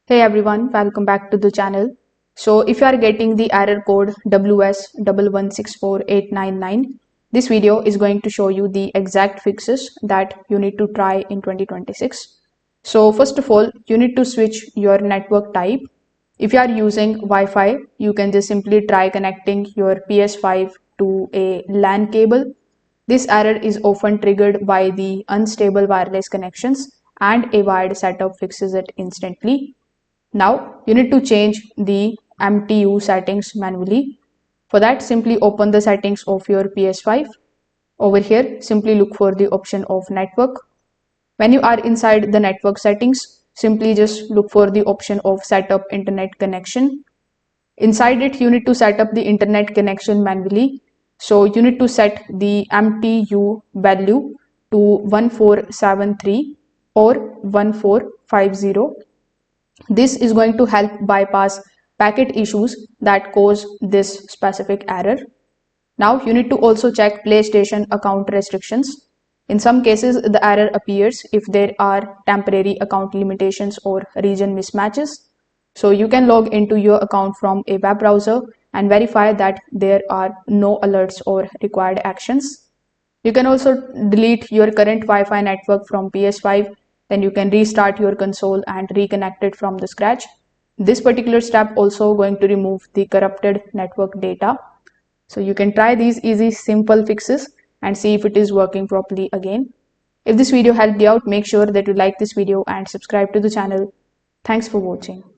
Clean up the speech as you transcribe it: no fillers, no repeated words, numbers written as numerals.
Hey everyone, welcome back to the channel. So if you are getting the error code WS-116489-9, this video is going to show you the exact fixes that you need to try in 2026. So first of all, you need to switch your network type. If you are using Wi-Fi, you can just simply try connecting your PS5 to a LAN cable. This error is often triggered by the unstable wireless connections, and a wired setup fixes it instantly. Now you need to change the MTU settings manually. For that, simply open the settings of your PS5. Over here, simply look for the option of network. When you are inside the network settings, simply just look for the option of setup internet connection. Inside it, you need to set up the internet connection manually. So you need to set the MTU value to 1473 or 1450. This is going to help bypass packet issues that cause this specific error. Now you need to also check PlayStation account restrictions. In some cases, the error appears if there are temporary account limitations or region mismatches. So you can log into your account from a web browser and verify that there are no alerts or required actions. You can also delete your current Wi-Fi network from PS5, then you can restart your console and reconnect it from the scratch. This particular step also going to remove the corrupted network data. So you can try these easy, simple fixes and see if it is working properly again. If this video helped you out, make sure that you like this video and subscribe to the channel. Thanks for watching.